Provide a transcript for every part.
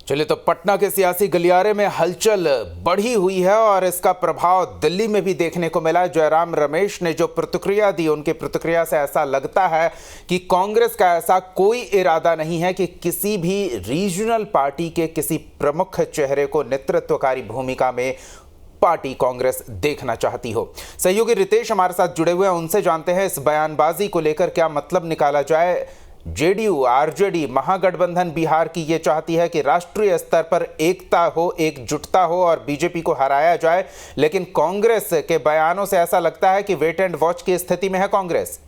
चलिए, तो पटना के सियासी गलियारे में हलचल बढ़ी हुई है और इसका प्रभाव दिल्ली में भी देखने को मिला। जयराम रमेश ने जो प्रतिक्रिया दी, उनकी प्रतिक्रिया से ऐसा लगता है कि कांग्रेस का ऐसा कोई इरादा नहीं है कि किसी भी रीजनल पार्टी के किसी प्रमुख चेहरे को नेतृत्वकारी भूमिका में पार्टी कांग्रेस देखना चाहती हो। सहयोगी रितेश हमारे साथ जुड़े हुए हैं, उनसे जानते हैं इस बयानबाजी को लेकर क्या मतलब निकाला जाए। जेडीयू आरजेडी महागठबंधन बिहार की ये चाहती है कि राष्ट्रीय स्तर पर एकता हो, एकजुटता हो और बीजेपी को हराया जाए, लेकिन कांग्रेस के बयानों से ऐसा लगता है कि वेट एंड वॉच की स्थिति में है कांग्रेस।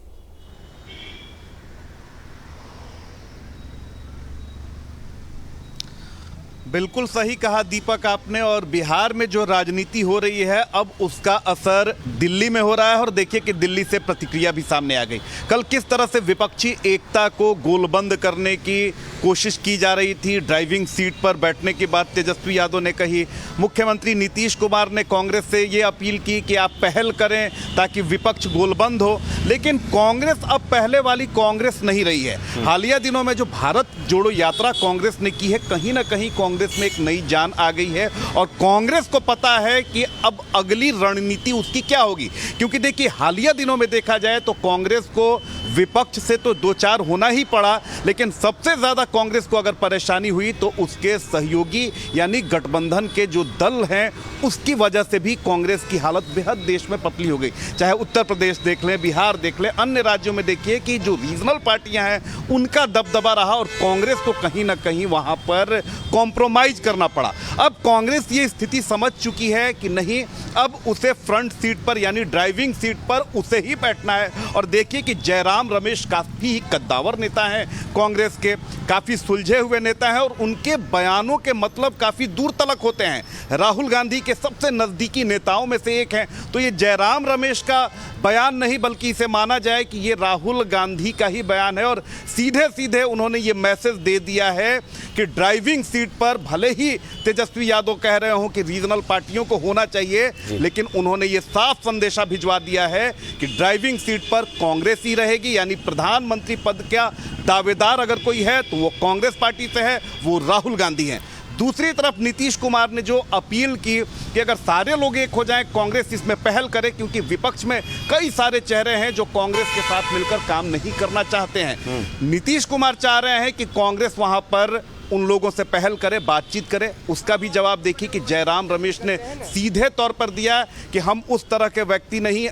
बिल्कुल सही कहा दीपक आपने। और बिहार में जो राजनीति हो रही है अब उसका असर दिल्ली में हो रहा है और देखिए कि दिल्ली से प्रतिक्रिया भी सामने आ गई। कल किस तरह से विपक्षी एकता को गोलबंद करने की कोशिश की जा रही थी। ड्राइविंग सीट पर बैठने की बात तेजस्वी यादव ने कही। मुख्यमंत्री नीतीश कुमार ने कांग्रेस से ये अपील की कि आप पहल करें ताकि विपक्ष गोलबंद हो, लेकिन कांग्रेस अब पहले वाली कांग्रेस नहीं रही है। हालिया दिनों में जो भारत जोड़ो यात्रा कांग्रेस ने की है, कहीं ना कहीं कांग्रेस में एक नई जान आ गई है और कांग्रेस को पता है कि अब अगली रणनीति उसकी क्या होगी। क्योंकि देखिए, हालिया दिनों में देखा जाए तो कांग्रेस को विपक्ष से तो दो चार होना ही पड़ा, लेकिन सबसे ज्यादा कांग्रेस को अगर परेशानी हुई तो उसके सहयोगी यानी गठबंधन के जो दल हैं उसकी वजह से भी कांग्रेस की हालत बेहद देश में पतली हो गई। चाहे उत्तर प्रदेश देख लें, बिहार देख लें, अन्य राज्यों में देखिए कि जो रीजनल पार्टियां हैं उनका दबदबा रहा और कांग्रेस को कहीं ना कहीं वहां पर कॉम्प्रोमाइज करना पड़ा। अब कांग्रेस ये स्थिति समझ चुकी है कि नहीं, अब उसे फ्रंट सीट पर यानी ड्राइविंग सीट पर उसे ही बैठना है। और देखिए कि जयराम रमेश काफी कद्दावर नेता हैं, कांग्रेस के काफी सुलझे हुए नेता हैं और उनके बयानों के मतलब काफी दूर तलक होते हैं। राहुल गांधी के सबसे नजदीकी नेताओं में से एक हैं, तो ये जयराम रमेश का बयान नहीं बल्कि इसे माना जाए कि ये राहुल गांधी का ही बयान है। और सीधे सीधे उन्होंने ये मैसेज दे दिया है कि ड्राइविंग सीट पर भले ही तेजस्वी यादव कह रहे हो कि रीजनल पार्टियों को होना चाहिए, लेकिन उन्होंने ये साफ संदेशा भिजवा दिया है कि ड्राइविंग सीट पर कांग्रेस ही रहेगी। यानी प्रधानमंत्री पद का दावेदार अगर कोई है तो वो कांग्रेस पार्टी से है, वो राहुल गांधी हैं। दूसरी तरफ नीतीश कुमार ने जो अपील की कि अगर सारे लोग एक हो जाएं, कांग्रेस इसमें पहल करे, क्योंकि विपक्ष में कई सारे चेहरे हैं जो कांग्रेस के साथ मिलकर काम नहीं करना चाहते हैं। नीतीश कुमार चाह रहे हैं कि कांग्रेस वहां पर उन लोगों से पहल करे, बातचीत करे। उसका भी जवाब देखिए कि जयराम रमेश ने सीधे तौर पर दिया कि हम उस तरह के व्यक्ति नहीं,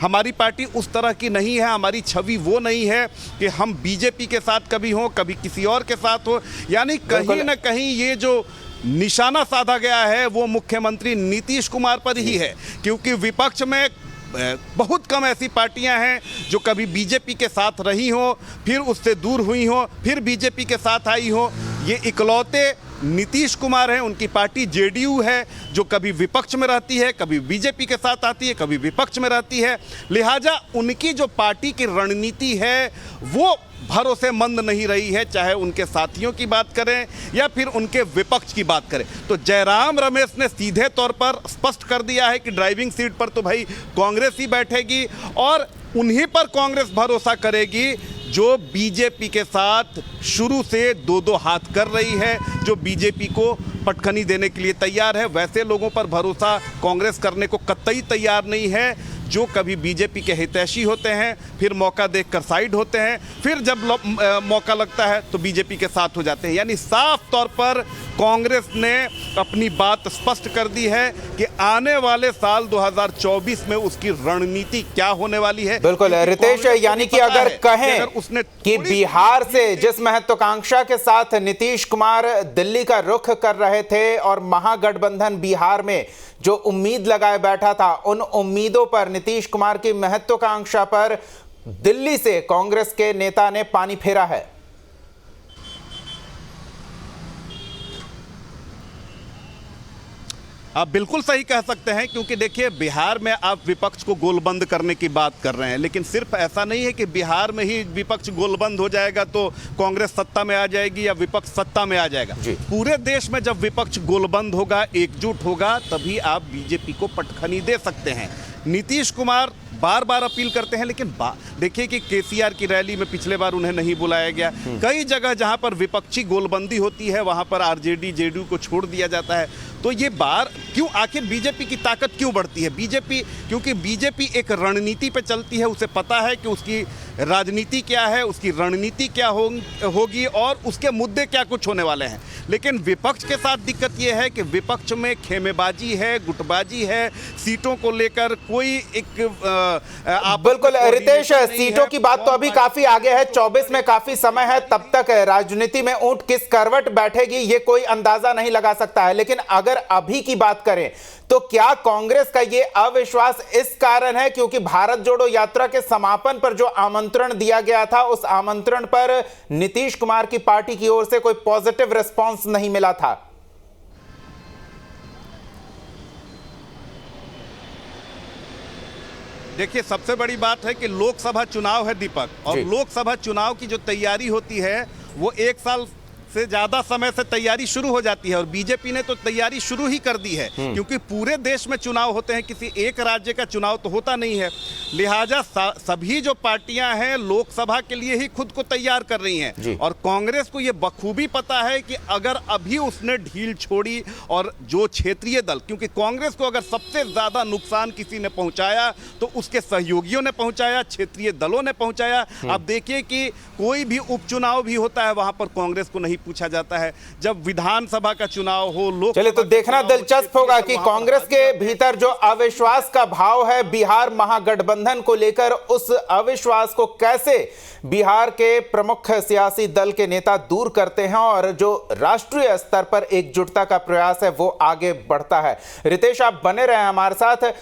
हमारी पार्टी उस तरह की नहीं है, हमारी छवि वो नहीं है कि हम बीजेपी के साथ कभी हो कभी किसी और के साथ हो। यानी कहीं ना कहीं ये जो निशाना साधा गया है वो मुख्यमंत्री नीतीश कुमार पर ही है, क्योंकि विपक्ष में बहुत कम ऐसी पार्टियां हैं जो कभी बीजेपी के साथ रही हो, फिर उससे दूर हुई हो, फिर बीजेपी के साथ आई हो। ये इकलौते नीतीश कुमार हैं। उनकी पार्टी जेडीयू है जो कभी विपक्ष में रहती है, कभी बीजेपी के साथ आती है, कभी विपक्ष में रहती है। लिहाजा उनकी जो पार्टी की रणनीति है वो भरोसेमंद नहीं रही है, चाहे उनके साथियों की बात करें या फिर उनके विपक्ष की बात करें। तो जयराम रमेश ने सीधे तौर पर स्पष्ट कर दिया है कि ड्राइविंग सीट पर तो भाई कांग्रेस ही बैठेगी और उन्हीं पर कांग्रेस भरोसा करेगी जो बीजेपी के साथ शुरू से दो दो हाथ कर रही है, जो बीजेपी को पटखनी देने के लिए तैयार है। वैसे लोगों पर भरोसा कांग्रेस करने को कतई तैयार नहीं है जो कभी बीजेपी के हितैषी होते हैं, फिर मौका देखकर साइड होते हैं, फिर जब मौका लगता है तो बीजेपी के साथ हो जाते हैं। यानी साफ तौर पर कांग्रेस ने अपनी बात स्पष्ट कर दी है कि आने वाले साल 2024 में उसकी रणनीति क्या होने वाली है। बिल्कुल रितेश, यानी कि अगर कहें कि बिहार से जिस महत्वाकांक्षा के साथ नीतीश कुमार दिल्ली का रुख कर रहे थे और महागठबंधन बिहार में जो उम्मीद लगाए बैठा था, उन उम्मीदों पर, नीतीश कुमार की महत्वाकांक्षा पर दिल्ली से कांग्रेस के नेता ने पानी फेरा है। आप बिल्कुल सही कह सकते हैं, क्योंकि देखिए बिहार में आप विपक्ष को गोलबंद करने की बात कर रहे हैं, लेकिन सिर्फ ऐसा नहीं है कि बिहार में ही विपक्ष गोलबंद हो जाएगा तो कांग्रेस सत्ता में आ जाएगी या विपक्ष सत्ता में आ जाएगा। पूरे देश में जब विपक्ष गोलबंद होगा, एकजुट होगा, तभी आप बीजेपी को पटखनी दे सकते हैं। नीतीश कुमार बार बार अपील करते हैं, लेकिन देखिए कि केसीआर की रैली में पिछले बार उन्हें नहीं बुलाया गया। कई जगह जहां पर विपक्षी गोलबंदी होती है वहां पर आरजेडी जेडीयू को छोड़ दिया जाता है। तो ये बार क्यों, आखिर बीजेपी की ताकत क्यों बढ़ती है? बीजेपी, क्योंकि बीजेपी एक रणनीति पे चलती है, उसे पता है कि उसकी राजनीति क्या है, उसकी रणनीति क्या होगी और उसके मुद्दे क्या कुछ होने वाले हैं। लेकिन विपक्ष के साथ दिक्कत यह है कि विपक्ष में खेमेबाजी है, गुटबाजी है, सीटों को लेकर कोई एक बिल्कुल रितेश, सीटों की बात तो अभी काफी आगे है, 24 में काफी समय है, तब तक राजनीति में ऊंट किस करवट बैठेगी ये कोई अंदाजा नहीं लगा सकता है। लेकिन अगर अभी की बात करें तो क्या कांग्रेस का ये अविश्वास इस कारण है क्योंकि भारत जोड़ो यात्रा के समापन पर जो आमंत्रण दिया गया था उस आमंत्रण पर नीतीश कुमार की पार्टी की ओर से कोई पॉजिटिव रिस्पांस नहीं मिला था? देखिए, सबसे बड़ी बात है कि लोकसभा चुनाव है दीपक, और लोकसभा चुनाव की जो तैयारी होती है वो 1 साल से ज्यादा समय से तैयारी शुरू हो जाती है और बीजेपी ने तो तैयारी शुरू ही कर दी है, क्योंकि पूरे देश में चुनाव होते हैं, किसी एक राज्य का चुनाव तो होता नहीं है। लिहाजा सभी जो पार्टियां हैं लोकसभा के लिए ही खुद को तैयार कर रही हैं और कांग्रेस को यह बखूबी पता है कि अगर अभी उसने ढील छोड़ी और जो क्षेत्रीय दल, क्योंकि कांग्रेस को अगर सबसे ज्यादा नुकसान किसी ने पहुंचाया तो उसके सहयोगियों ने पहुंचाया, क्षेत्रीय दलों ने पहुंचाया। अब देखिए कि कोई भी उपचुनाव भी होता है वहां पर कांग्रेस को नहीं पूछा जाता है। जब विधानसभा का चुनाव हो, लोक चलिए तो देखना दिलचस्प होगा कि कांग्रेस के भीतर जो अविश्वास का भाव है बिहार महागठबंधन को लेकर, उस अविश्वास को कैसे बिहार के प्रमुख सियासी दल के नेता दूर करते हैं और जो राष्ट्रीय स्तर पर एकजुटता का प्रयास है वो आगे बढ़ता है। रितेश, आप बने रहे हमारे साथ।